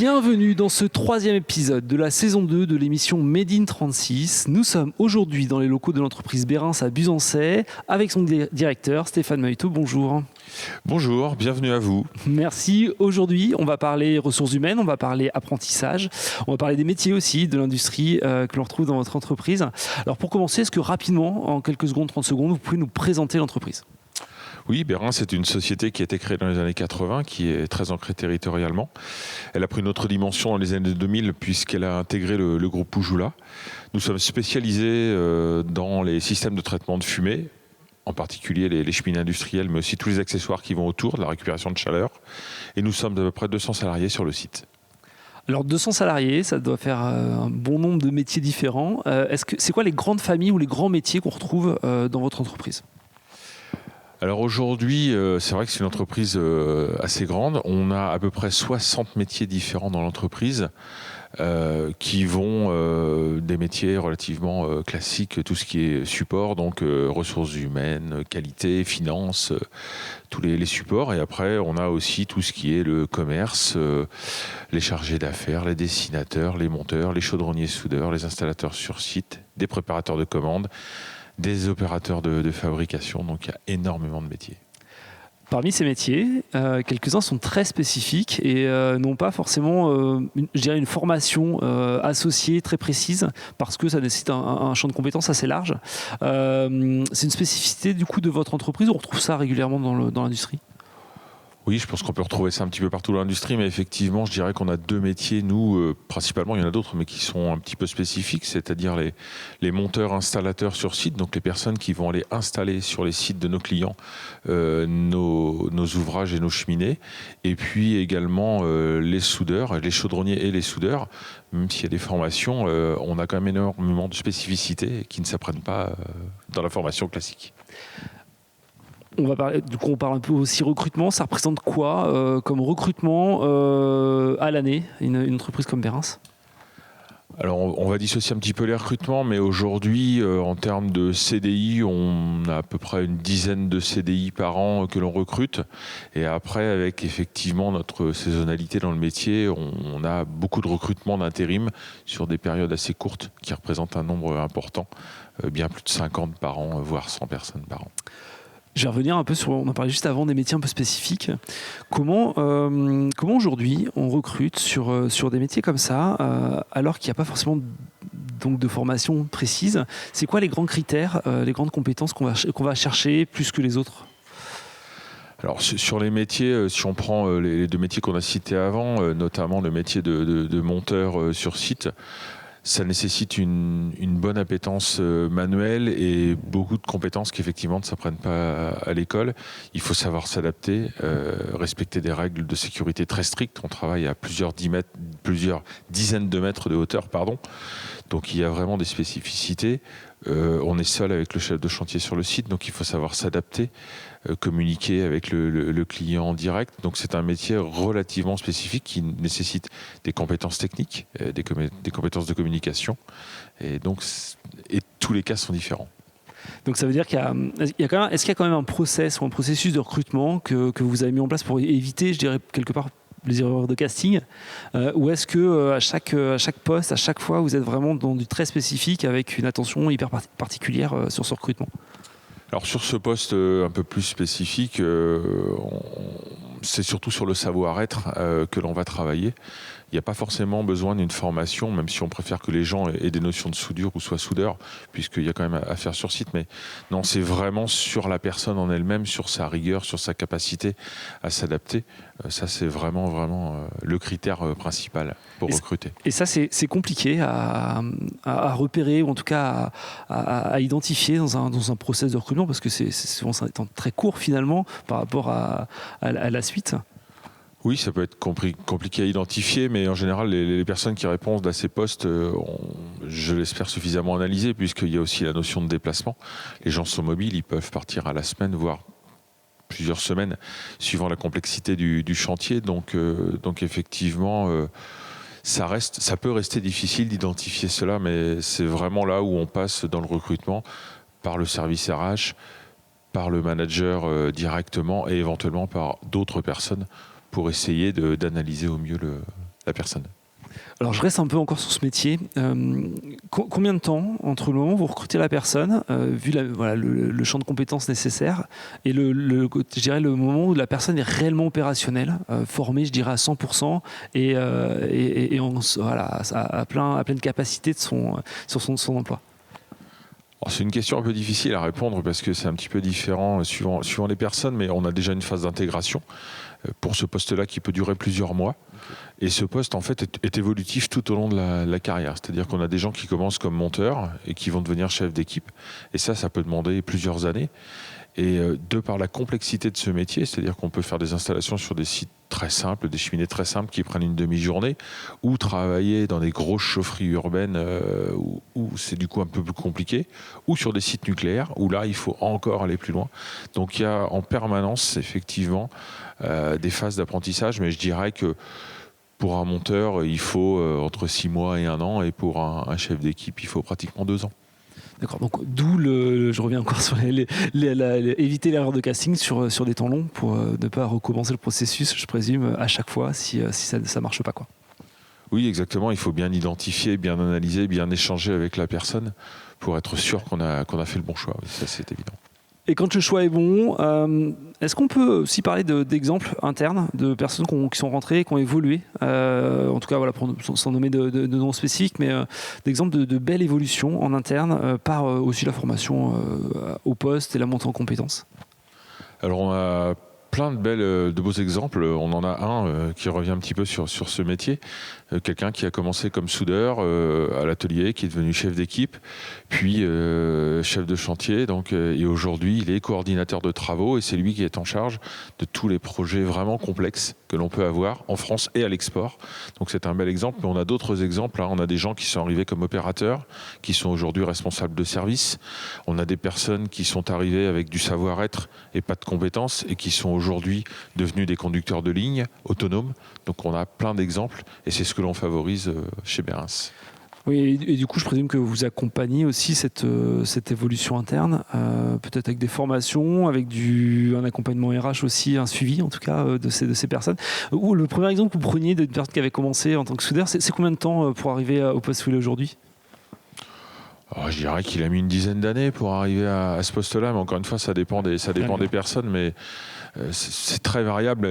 Bienvenue dans ce 3e épisode de la saison 2 de l'émission Made in 36. Nous sommes aujourd'hui dans les locaux de l'entreprise Berens à Buzancais avec son directeur Stéphane Meuilletot. Bonjour. Bonjour, bienvenue à vous. Merci. Aujourd'hui, on va parler ressources humaines, on va parler apprentissage, on va parler des métiers aussi, de l'industrie que l'on retrouve dans votre entreprise. Alors pour commencer, est-ce que rapidement, en quelques secondes, 30 secondes, vous pouvez nous présenter l'entreprise ? Oui, Berens, c'est une société qui a été créée dans les années 80, qui est très ancrée territorialement. Elle a pris une autre dimension dans les années 2000 puisqu'elle a intégré le groupe Pujula. Nous sommes spécialisés dans les systèmes de traitement de fumée, en particulier les cheminées industrielles, mais aussi tous les accessoires qui vont autour de la récupération de chaleur. Et nous sommes d'à peu près 200 salariés sur le site. Alors 200 salariés, ça doit faire un bon nombre de métiers différents. C'est quoi les grandes familles ou les grands métiers qu'on retrouve dans votre entreprise ? Alors aujourd'hui, c'est vrai que c'est une entreprise assez grande. On a à peu près 60 métiers différents dans l'entreprise qui vont des métiers relativement classiques, tout ce qui est support, donc ressources humaines, qualité, finance, tous les supports. Et après, on a aussi tout ce qui est le commerce, les chargés d'affaires, les dessinateurs, les monteurs, les chaudronniers soudeurs, les installateurs sur site, des préparateurs de commandes, des opérateurs de fabrication, donc il y a énormément de métiers. Parmi ces métiers, quelques-uns sont très spécifiques et n'ont pas forcément une formation associée très précise parce que ça nécessite un champ de compétences assez large. C'est une spécificité du coup de votre entreprise ou on retrouve ça régulièrement dans l'industrie ? Oui, je pense qu'on peut retrouver ça un petit peu partout dans l'industrie, mais effectivement, je dirais qu'on a deux métiers, nous, principalement, il y en a d'autres, mais qui sont un petit peu spécifiques, c'est-à-dire les monteurs installateurs sur site, donc les personnes qui vont aller installer sur les sites de nos clients nos ouvrages et nos cheminées, et puis également les soudeurs, les chaudronniers et les soudeurs, même s'il y a des formations, on a quand même énormément de spécificités qui ne s'apprennent pas dans la formation classique. On parle un peu aussi recrutement. Ça représente quoi comme recrutement à l'année, une entreprise comme Berens ? Alors, on va dissocier un petit peu les recrutements, mais aujourd'hui, en termes de CDI, on a à peu près une dizaine de CDI par an que l'on recrute. Et après, avec effectivement notre saisonnalité dans le métier, on a beaucoup de recrutements d'intérim sur des périodes assez courtes qui représentent un nombre important, bien plus de 50 par an, voire 100 personnes par an. Je vais revenir un peu on en parlait juste avant, des métiers un peu spécifiques. Comment aujourd'hui on recrute sur des métiers comme ça, alors qu'il n'y a pas forcément donc de formation précise ? C'est quoi les grands critères, les grandes compétences qu'on va chercher plus que les autres ? Alors sur les métiers, si on prend les deux métiers qu'on a cités avant, notamment le métier de monteur sur site, ça nécessite une bonne appétence manuelle et beaucoup de compétences qui effectivement ne s'apprennent pas à l'école. Il faut savoir s'adapter, respecter des règles de sécurité très strictes. On travaille à plusieurs dizaines de mètres de hauteur, donc il y a vraiment des spécificités. On est seul avec le chef de chantier sur le site, donc il faut savoir s'adapter, communiquer avec le client en direct. Donc c'est un métier relativement spécifique qui nécessite des compétences techniques, des compétences de communication. Et tous les cas sont différents. Donc ça veut dire est-ce qu'il y a quand même un process ou un processus de recrutement que vous avez mis en place pour éviter, je dirais, quelque part, les erreurs de casting, ou est-ce que à chaque poste, à chaque fois, vous êtes vraiment dans du très spécifique avec une attention hyper particulière sur ce recrutement ? Alors sur ce poste un peu plus spécifique, c'est surtout sur le savoir-être que l'on va travailler. Il n'y a pas forcément besoin d'une formation, même si on préfère que les gens aient des notions de soudure ou soient soudeurs, puisqu'il y a quand même à faire sur site. Mais non, c'est vraiment sur la personne en elle-même, sur sa rigueur, sur sa capacité à s'adapter. Ça, c'est vraiment le critère principal pour recruter. Et ça, c'est compliqué à repérer, ou en tout cas à identifier dans un process de recrutement, parce que c'est souvent un temps très court finalement par rapport à la suite. Oui, ça peut être compliqué à identifier, mais en général, les personnes qui répondent à ces postes, je l'espère suffisamment analysées, puisqu'il y a aussi la notion de déplacement. Les gens sont mobiles, ils peuvent partir à la semaine, voire plusieurs semaines, suivant la complexité du chantier. Donc effectivement, ça peut rester difficile d'identifier cela, mais c'est vraiment là où on passe dans le recrutement, par le service RH, par le manager directement, et éventuellement par d'autres personnes, pour essayer d'analyser au mieux la personne. Alors je reste un peu encore sur ce métier. Combien de temps entre le moment où vous recrutez la personne, vu le champ de compétences nécessaire, et je dirais le moment où la personne est réellement opérationnelle, formée, je dirais à 100%, et à pleine capacité sur son emploi? Alors, c'est une question un peu difficile à répondre parce que c'est un petit peu différent suivant les personnes, mais on a déjà une phase d'intégration pour ce poste-là qui peut durer plusieurs mois. Et ce poste, en fait, est évolutif tout au long de la carrière. C'est-à-dire qu'on a des gens qui commencent comme monteurs et qui vont devenir chefs d'équipe. Et ça peut demander plusieurs années. Et de par la complexité de ce métier, c'est-à-dire qu'on peut faire des installations sur des sites très simples, des cheminées très simples qui prennent une demi-journée, ou travailler dans des grosses chaufferies urbaines où c'est du coup un peu plus compliqué, ou sur des sites nucléaires, où là, il faut encore aller plus loin. Donc il y a en permanence, effectivement, des phases d'apprentissage, mais je dirais que pour un monteur, il faut entre 6 mois et 1 an, et pour un chef d'équipe, il faut pratiquement 2 ans. D'accord, donc d'où je reviens encore sur éviter l'erreur de casting sur des temps longs pour ne pas recommencer le processus, je présume, à chaque fois si ça ne marche pas, quoi. Oui, exactement. Il faut bien identifier, bien analyser, bien échanger avec la personne pour être sûr qu'on a fait le bon choix. Oui, ça, c'est évident. Et quand le choix est bon, est-ce qu'on peut aussi parler d'exemples internes de personnes qui sont rentrées, qui ont évolué, en tout cas voilà, sans nommer de noms spécifiques, mais d'exemples de belles évolutions en interne par aussi la formation au poste et la montée en compétences? Alors on a plein de beaux exemples. On en a un qui revient un petit peu sur ce métier. Quelqu'un qui a commencé comme soudeur à l'atelier, qui est devenu chef d'équipe, puis chef de chantier. Et aujourd'hui, il est coordinateur de travaux et c'est lui qui est en charge de tous les projets vraiment complexes que l'on peut avoir en France et à l'export. Donc c'est un bel exemple, mais on a d'autres exemples. On a des gens qui sont arrivés comme opérateurs, qui sont aujourd'hui responsables de service. On a des personnes qui sont arrivées avec du savoir-être et pas de compétences et qui sont aujourd'hui devenus des conducteurs de ligne autonomes. Donc on a plein d'exemples et c'est ce que l'on favorise chez Berens. Oui, et du coup, je présume que vous accompagnez aussi cette évolution interne, peut-être avec des formations, avec un accompagnement RH aussi, un suivi en tout cas de ces personnes. Ou le premier exemple que vous preniez d'une personne qui avait commencé en tant que soudeur, c'est combien de temps pour arriver au poste où il est aujourd'hui? Je dirais qu'il a mis une dizaine d'années pour arriver à ce poste-là, mais encore une fois, ça dépend des personnes, mais c'est très variable.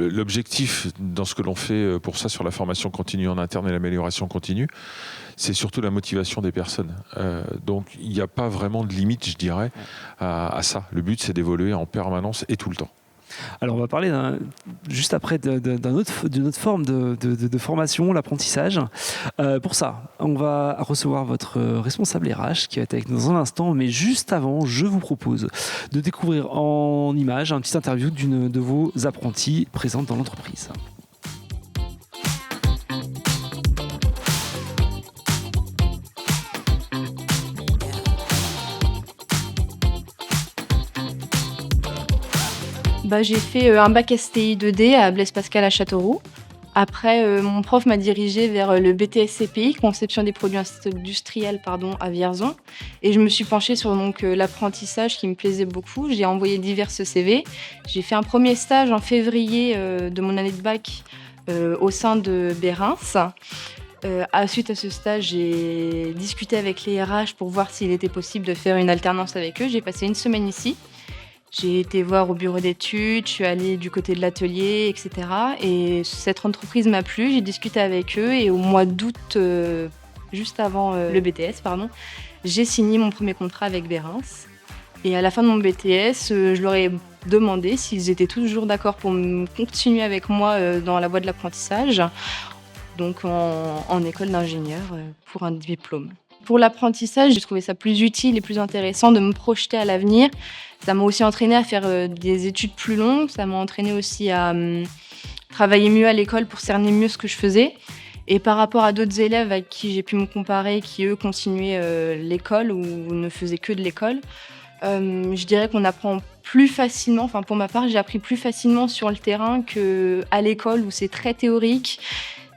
L'objectif dans ce que l'on fait pour ça sur la formation continue en interne et l'amélioration continue, c'est surtout la motivation des personnes. Donc il n'y a pas vraiment de limite, je dirais, à ça. Le but, c'est d'évoluer en permanence et tout le temps. Alors on va parler juste après d'une autre forme de formation, l'apprentissage. Pour ça, on va recevoir votre responsable RH qui va être avec nous dans un instant, mais juste avant, je vous propose de découvrir en images un petit interview d'une de vos apprentis présentes dans l'entreprise. J'ai fait un bac STI 2D à Blaise Pascal à Châteauroux. Après, mon prof m'a dirigée vers le BTS CPI, conception des produits industriels, à Vierzon. Et je me suis penchée sur l'apprentissage qui me plaisait beaucoup. J'ai envoyé divers CV. J'ai fait un premier stage en février de mon année de bac au sein de Berens. Suite à ce stage, j'ai discuté avec les RH pour voir s'il était possible de faire une alternance avec eux. J'ai passé 1 semaine ici. J'ai été voir au bureau d'études, je suis allée du côté de l'atelier, etc. Et cette entreprise m'a plu, j'ai discuté avec eux et au mois d'août, juste avant le BTS, j'ai signé mon premier contrat avec Berens. Et à la fin de mon BTS, je leur ai demandé s'ils étaient toujours d'accord pour continuer avec moi dans la voie de l'apprentissage, donc en école d'ingénieur pour un diplôme. Pour l'apprentissage, j'ai trouvé ça plus utile et plus intéressant de me projeter à l'avenir. Ça m'a aussi entraîné à faire des études plus longues. Ça m'a entraîné aussi à travailler mieux à l'école pour cerner mieux ce que je faisais. Et par rapport à d'autres élèves avec qui j'ai pu me comparer, qui eux continuaient l'école ou ne faisaient que de l'école, je dirais qu'on apprend plus facilement. Enfin, pour ma part, j'ai appris plus facilement sur le terrain qu'à l'école où c'est très théorique.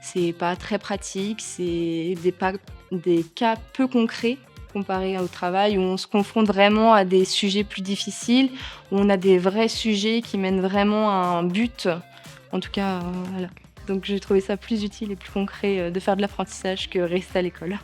C'est pas très pratique, c'est des cas peu concrets comparé au travail où on se confronte vraiment à des sujets plus difficiles, où on a des vrais sujets qui mènent vraiment à un but. En tout cas, voilà. Donc j'ai trouvé ça plus utile et plus concret de faire de l'apprentissage que rester à l'école.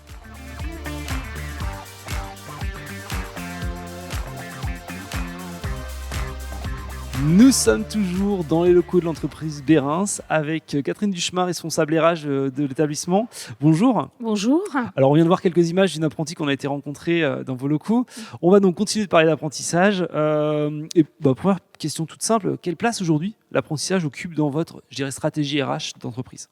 Nous sommes toujours dans les locaux de l'entreprise Berens avec Catherine Duchemin, responsable RH de l'établissement. Bonjour. Bonjour. Alors on vient de voir quelques images d'une apprentie qu'on a été rencontrée dans vos locaux. On va donc continuer de parler d'apprentissage. Première question toute simple, quelle place aujourd'hui l'apprentissage occupe dans votre, je dirais, stratégie RH d'entreprise ?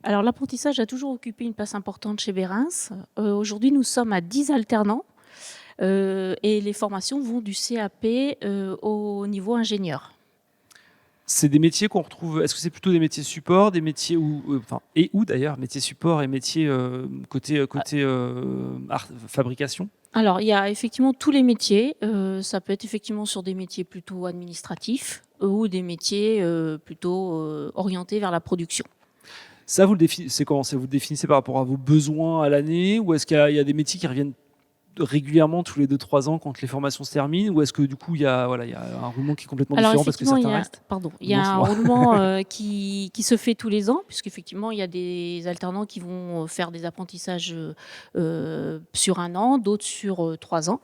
Alors l'apprentissage a toujours occupé une place importante chez Berens. Aujourd'hui nous sommes à 10 alternants. Et les formations vont du CAP au niveau ingénieur. C'est des métiers qu'on retrouve. Est-ce que c'est plutôt des métiers support, des métiers ou d'ailleurs métiers support et métiers côté fabrication ? Alors il y a effectivement tous les métiers. Ça peut être effectivement sur des métiers plutôt administratifs ou des métiers plutôt orientés vers la production. Ça, vous le définissez comment ? Vous le définissez par rapport à vos besoins à l'année, ou est-ce qu'il y a des métiers qui reviennent régulièrement tous les 2-3 ans quand les formations se terminent, ou est-ce que du coup il y a un roulement qui est complètement différent parce que certains restent ? Il y a un roulement qui se fait tous les ans, puisqu'effectivement il y a des alternants qui vont faire des apprentissages sur 1 an, d'autres sur 3 ans.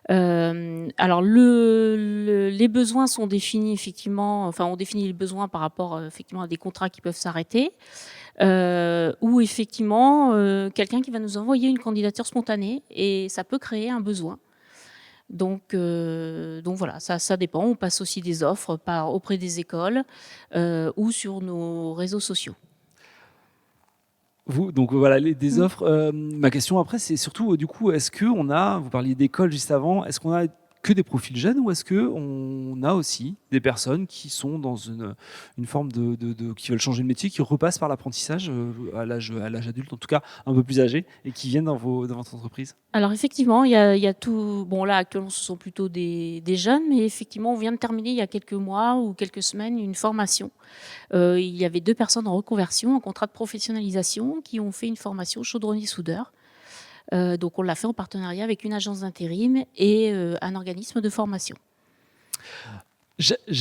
Alors les besoins sont définis effectivement, on définit les besoins par rapport effectivement à des contrats qui peuvent s'arrêter. Ou effectivement quelqu'un qui va nous envoyer une candidature spontanée et ça peut créer un besoin. Donc voilà, ça dépend. On passe aussi des offres auprès des écoles ou sur nos réseaux sociaux. Donc voilà, des offres. Ma question après, c'est surtout du coup, est-ce qu'on a, vous parliez d'école juste avant, est-ce qu'on a que des profils jeunes ou est-ce qu'on a aussi des personnes qui sont dans une forme qui veulent changer de métier, qui repassent par l'apprentissage à l'âge adulte, en tout cas un peu plus âgé, et qui viennent dans votre entreprise ? Alors effectivement, il y a tout. Bon là actuellement ce sont plutôt des jeunes, mais effectivement on vient de terminer il y a quelques mois ou quelques semaines une formation. Il y avait 2 personnes en reconversion, en contrat de professionnalisation, qui ont fait une formation chaudronnier-soudeur. Donc on l'a fait en partenariat avec une agence d'intérim et un organisme de formation.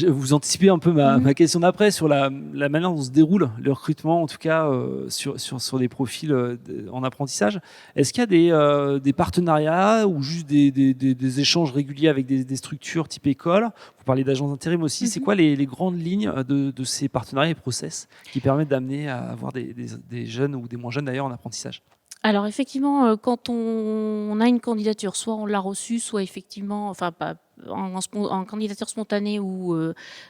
Vous anticipez un peu ma question d'après sur la manière dont se déroule le recrutement, en tout cas sur des profils en apprentissage. Est-ce qu'il y a des partenariats ou juste des échanges réguliers avec des structures type école ? Vous parlez d'agences d'intérim aussi. C'est quoi les grandes lignes de ces partenariats et process qui permettent d'amener à avoir des jeunes ou des moins jeunes d'ailleurs en apprentissage ? Alors effectivement, quand on a une candidature, soit on l'a reçue, soit effectivement, en candidature spontanée ou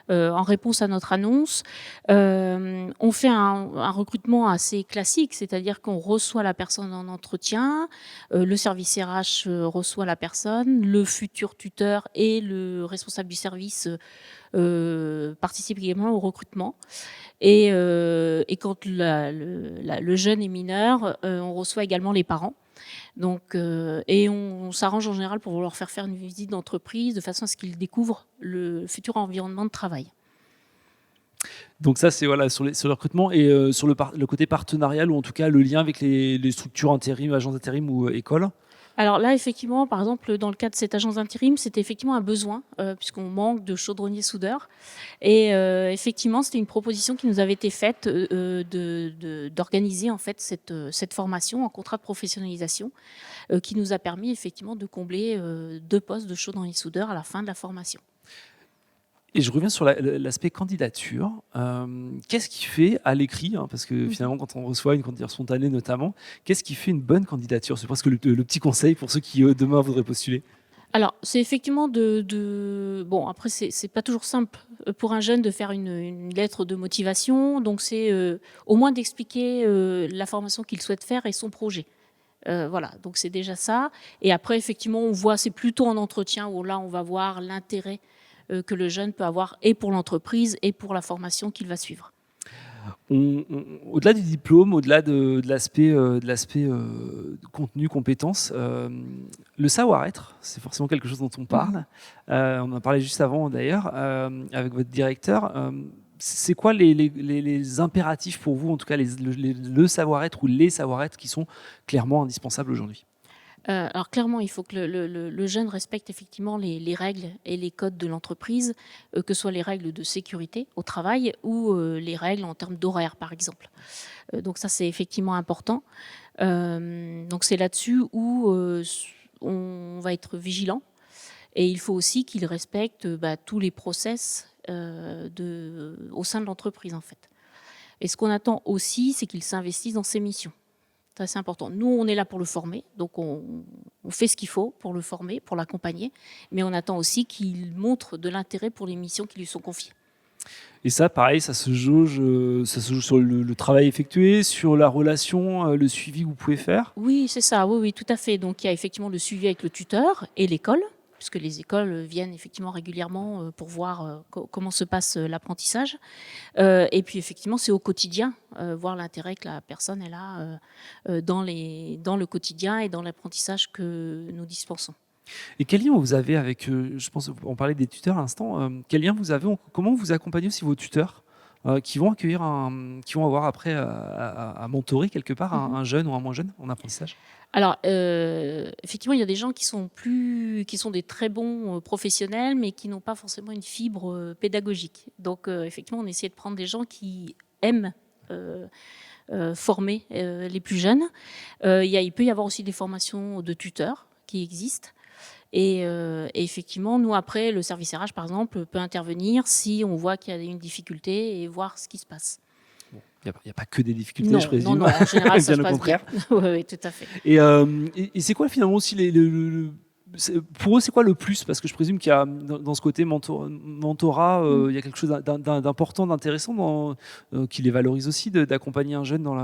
en réponse à notre annonce, on fait un recrutement assez classique, c'est-à-dire qu'on reçoit la personne en entretien, le service RH reçoit la personne, le futur tuteur et le responsable du service participent également au recrutement. Et quand le jeune est mineur, on reçoit également les parents. Donc, et on s'arrange en général pour leur faire une visite d'entreprise de façon à ce qu'ils découvrent le futur environnement de travail. Donc ça, c'est sur le recrutement et sur le côté partenarial ou en tout cas le lien avec les structures intérim, agences d'intérim ou écoles. Alors là, effectivement, par exemple, dans le cas de cette agence d'intérim, c'était effectivement un besoin, puisqu'on manque de chaudronniers soudeurs. Et effectivement, c'était une proposition qui nous avait été faite d'organiser en fait cette formation en contrat de professionnalisation, qui nous a permis effectivement de combler 2 postes de chaudronniers soudeurs à la fin de la formation. Et je reviens sur l'aspect candidature. Qu'est-ce qui fait à l'écrit, parce que finalement, quand on reçoit une candidature spontanée notamment, qu'est-ce qui fait une bonne candidature ? C'est presque le petit conseil pour ceux qui demain voudraient postuler. Alors, c'est effectivement bon, après, c'est pas toujours simple pour un jeune de faire une lettre de motivation. Donc, c'est au moins d'expliquer la formation qu'il souhaite faire et son projet. Voilà, donc c'est déjà ça. Et après, effectivement, on voit, c'est plutôt en entretien où là, on va voir l'intérêt que le jeune peut avoir et pour l'entreprise et pour la formation qu'il va suivre. Au-delà du diplôme, au-delà de l'aspect contenu, compétences, le savoir-être, c'est forcément quelque chose dont on parle. On en parlait juste avant d'ailleurs avec votre directeur. C'est quoi les impératifs pour vous, en tout cas le savoir-être ou les savoir-être qui sont clairement indispensables aujourd'hui ? Alors clairement, il faut que le jeune respecte effectivement les règles et les codes de l'entreprise, que ce soit les règles de sécurité au travail ou les règles en termes d'horaire, par exemple. Donc ça, c'est effectivement important. Donc c'est là-dessus où on va être vigilant. Et il faut aussi qu'il respecte tous les process au sein de l'entreprise, en fait. Et ce qu'on attend aussi, c'est qu'il s'investisse dans ses missions. C'est assez important. Nous, on est là pour le former, donc on fait ce qu'il faut pour le former, pour l'accompagner, mais on attend aussi qu'il montre de l'intérêt pour les missions qui lui sont confiées. Et ça, pareil, ça se jauge sur le travail effectué, sur la relation, le suivi que vous pouvez faire. Oui, c'est ça, oui, tout à fait. Donc il y a effectivement le suivi avec le tuteur et l'école, puisque les écoles viennent effectivement régulièrement pour voir comment se passe l'apprentissage. Et puis effectivement, c'est au quotidien, voir l'intérêt que la personne elle a dans le quotidien et dans l'apprentissage que nous dispensons. Et quel lien vous avez avec, je pense, on parlait des tuteurs à l'instant, quel lien vous avez, comment vous accompagnez aussi vos tuteurs qui vont qui vont avoir après à mentorer quelque part un jeune ou un moins jeune en apprentissage? Alors, effectivement, il y a des gens qui sont des très bons professionnels, mais qui n'ont pas forcément une fibre pédagogique. Donc, effectivement, on essaie de prendre des gens qui aiment former les plus jeunes. Il peut y avoir aussi des formations de tuteurs qui existent. Et effectivement, nous, après, le service RH, par exemple, peut intervenir si on voit qu'il y a une difficulté et voir ce qui se passe. Il n'y a pas que des difficultés, Non, je présume. non, en général, ça se Bien au passe bien. contraire. Oui, tout à fait. Et c'est quoi finalement aussi pour eux, c'est quoi le plus? Parce que je présume qu'il y a dans ce côté mentorat, il y a quelque chose d'important, d'intéressant qui les valorise aussi d'accompagner un jeune dans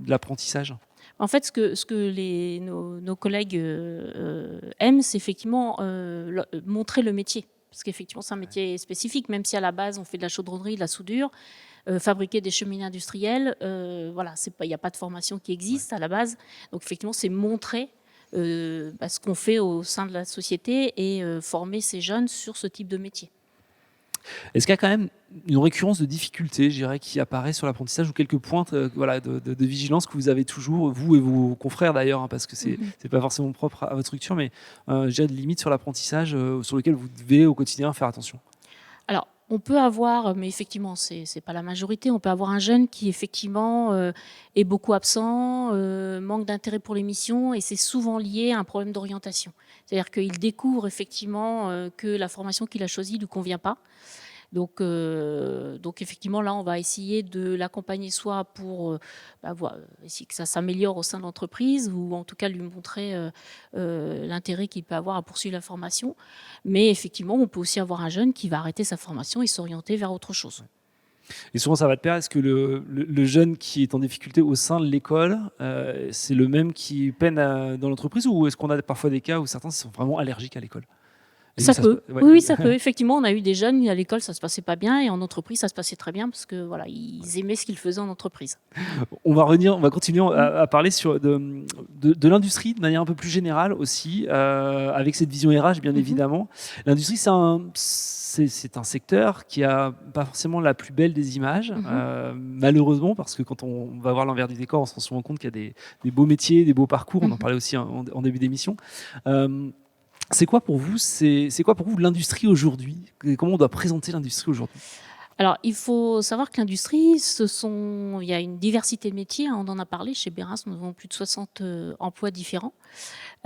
l'apprentissage. En fait, ce que nos collègues aiment, c'est effectivement montrer le métier. Parce qu'effectivement, c'est un métier spécifique, même si à la base, on fait de la chaudronnerie, de la soudure, fabriquer des cheminées industrielles. Voilà, il n'y a pas de formation qui existe à la base. Donc, effectivement, c'est montrer ce qu'on fait au sein de la société et former ces jeunes sur ce type de métier. Est-ce qu'il y a quand même une récurrence de difficultés, je dirais, qui apparaît sur l'apprentissage ou quelques points de vigilance que vous avez toujours, vous et vos confrères d'ailleurs, parce que c'est pas forcément propre à votre structure, mais j'ai des limites sur l'apprentissage sur lesquelles vous devez au quotidien faire attention? Alors, on peut avoir, mais effectivement, c'est pas la majorité, on peut avoir un jeune qui effectivement est beaucoup absent, manque d'intérêt pour les missions, et c'est souvent lié à un problème d'orientation. C'est-à-dire qu'il découvre effectivement que la formation qu'il a choisie ne lui convient pas. Donc effectivement, là, on va essayer de l'accompagner soit pour essayer que ça s'améliore au sein de l'entreprise ou en tout cas lui montrer l'intérêt qu'il peut avoir à poursuivre la formation. Mais effectivement, on peut aussi avoir un jeune qui va arrêter sa formation et s'orienter vers autre chose. Et souvent, ça va de pair. Est-ce que le jeune qui est en difficulté au sein de l'école, c'est le même qui peine dans l'entreprise, ou est-ce qu'on a parfois des cas où certains sont vraiment allergiques à l'école? Ça peut. Oui, ça peut. Effectivement, on a eu des jeunes à l'école, ça se passait pas bien, et en entreprise, ça se passait très bien parce que voilà, ils aimaient ce qu'ils faisaient en entreprise. On va continuer à parler de l'industrie de manière un peu plus générale aussi, avec cette vision RH bien évidemment. L'industrie, c'est un secteur qui a pas forcément la plus belle des images, malheureusement, parce que quand on va voir l'envers du décor, on se rend souvent compte qu'il y a des beaux métiers, des beaux parcours. On en parlait aussi en début d'émission. C'est quoi pour vous l'industrie aujourd'hui? Comment on doit présenter l'industrie aujourd'hui? Alors, il faut savoir que l'industrie, il y a une diversité de métiers. On en a parlé chez Berins, nous avons plus de 60 emplois différents.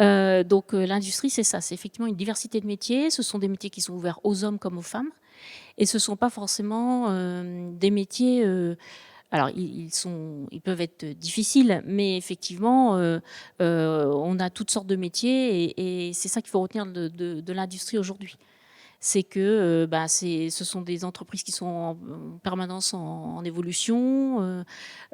Donc, l'industrie, c'est ça, c'est effectivement une diversité de métiers. Ce sont des métiers qui sont ouverts aux hommes comme aux femmes. Et ce ne sont pas forcément des métiers... Alors, ils peuvent être difficiles, mais effectivement, on a toutes sortes de métiers et c'est ça qu'il faut retenir de l'industrie aujourd'hui. C'est que ce sont des entreprises qui sont en permanence en évolution.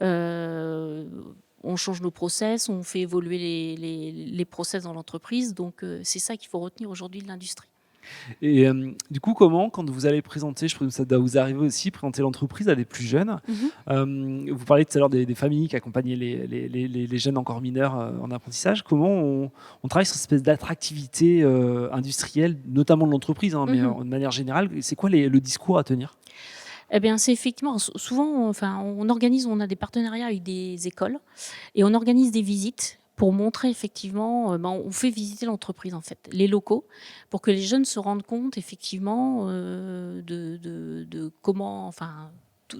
On change nos process, on fait évoluer les process dans l'entreprise. Donc, c'est ça qu'il faut retenir aujourd'hui de l'industrie. Et du coup, quand vous allez présenter, je pense que ça doit vous arriver aussi, présenter l'entreprise à des plus jeunes. Vous parliez tout à l'heure des familles qui accompagnaient les jeunes encore mineurs en apprentissage. Comment on travaille sur cette espèce d'attractivité industrielle, notamment de l'entreprise, mais de manière générale, c'est quoi le discours à tenir? Eh bien, c'est effectivement, souvent, on a des partenariats avec des écoles et on organise des visites pour montrer effectivement, on fait visiter l'entreprise en fait, les locaux, pour que les jeunes se rendent compte effectivement de comment, enfin,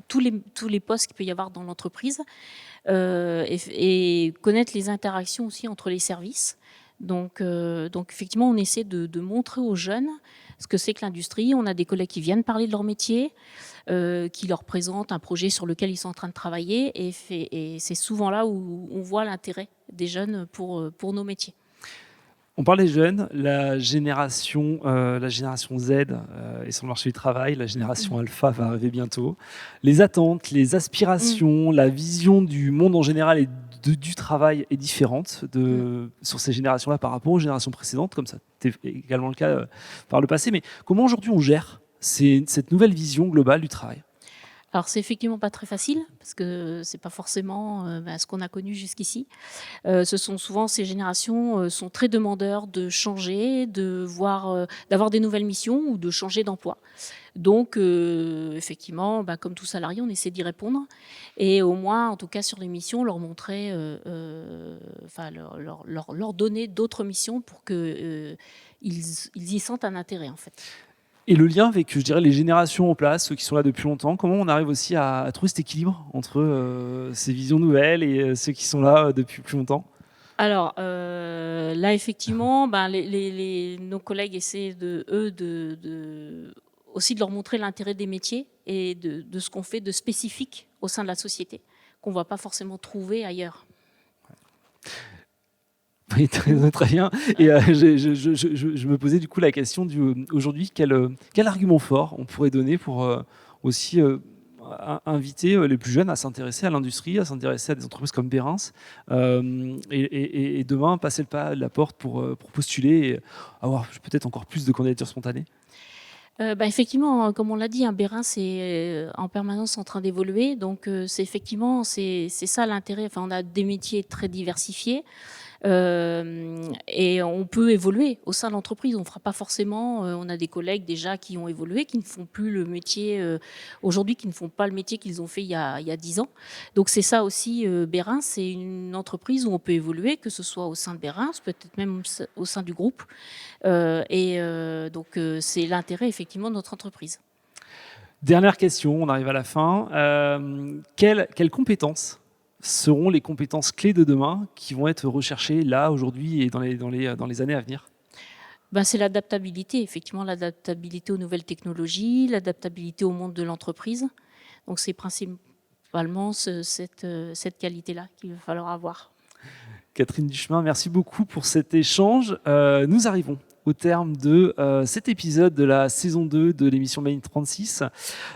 tous les postes qu'il peut y avoir dans l'entreprise, et connaître les interactions aussi entre les services. Donc effectivement, on essaie de montrer aux jeunes ce que c'est que l'industrie. On a des collègues qui viennent parler de leur métier, qui leur présentent un projet sur lequel ils sont en train de travailler, et c'est souvent là où on voit l'intérêt des jeunes pour nos métiers. On parle des jeunes, la génération Z est sur le marché du travail, la génération Alpha va arriver bientôt. Les attentes, les aspirations, la vision du monde en général et du travail est différente sur ces générations-là par rapport aux générations précédentes, comme ça c'était également le cas par le passé. Mais comment aujourd'hui on gère cette nouvelle vision globale du travail ? Alors c'est effectivement pas très facile parce que c'est pas forcément ce qu'on a connu jusqu'ici. Ce sont souvent ces générations sont très demandeurs de changer, d'avoir des nouvelles missions ou de changer d'emploi. Donc effectivement, comme tout salarié, on essaie d'y répondre et au moins, en tout cas sur les missions, leur montrer, leur donner d'autres missions pour que ils y sentent un intérêt en fait. Et le lien avec, je dirais, les générations en place, ceux qui sont là depuis longtemps, comment on arrive aussi à trouver cet équilibre entre ces visions nouvelles et ceux qui sont là depuis plus longtemps ? Alors là, effectivement, nos collègues essaient aussi de leur montrer l'intérêt des métiers et de ce qu'on fait de spécifique au sein de la société, qu'on ne va pas forcément trouver ailleurs. Oui, très bien. Et je me posais du coup la question aujourd'hui, quel argument fort on pourrait donner pour aussi inviter les plus jeunes à s'intéresser à l'industrie, à s'intéresser à des entreprises comme Berens, et demain passer la porte pour postuler et avoir peut-être encore plus de candidatures spontanées. Effectivement, comme on l'a dit, Berens est en permanence en train d'évoluer. Donc, c'est ça l'intérêt. Enfin, on a des métiers très diversifiés. Et on peut évoluer au sein de l'entreprise. On ne fera pas forcément. On a des collègues déjà qui ont évolué, qui ne font plus le métier aujourd'hui, qui ne font pas le métier qu'ils ont fait il y a 10 ans. Donc c'est ça aussi. Berens, c'est une entreprise où on peut évoluer, que ce soit au sein de Berens, peut-être même au sein du groupe. Donc c'est l'intérêt effectivement de notre entreprise. Dernière question, on arrive à la fin. Quelles compétences seront les compétences clés de demain qui vont être recherchées là, aujourd'hui et dans les années à venir ? C'est l'adaptabilité, effectivement, l'adaptabilité aux nouvelles technologies, l'adaptabilité au monde de l'entreprise. Donc c'est principalement cette qualité-là qu'il va falloir avoir. Catherine Duchemin, merci beaucoup pour cet échange. Nous arrivons au terme de cet épisode de la saison 2 de l'émission Made in 36.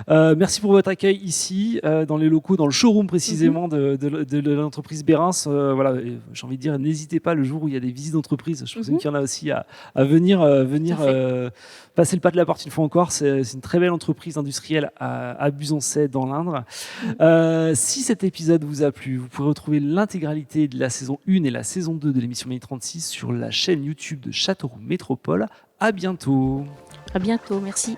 Merci pour votre accueil ici, dans les locaux, dans le showroom précisément de l'entreprise Berens. Voilà, j'ai envie de dire, n'hésitez pas le jour où il y a des visites d'entreprise. Je présume qu'il y en a aussi à venir passer le pas de la porte une fois encore. C'est une très belle entreprise industrielle à Buzancais dans l'Indre. Si cet épisode vous a plu, vous pourrez retrouver l'intégralité de la saison 1 et la saison 2 de l'émission Made in 36 sur la chaîne YouTube de Châteauroux Métropole. À bientôt. À bientôt, merci.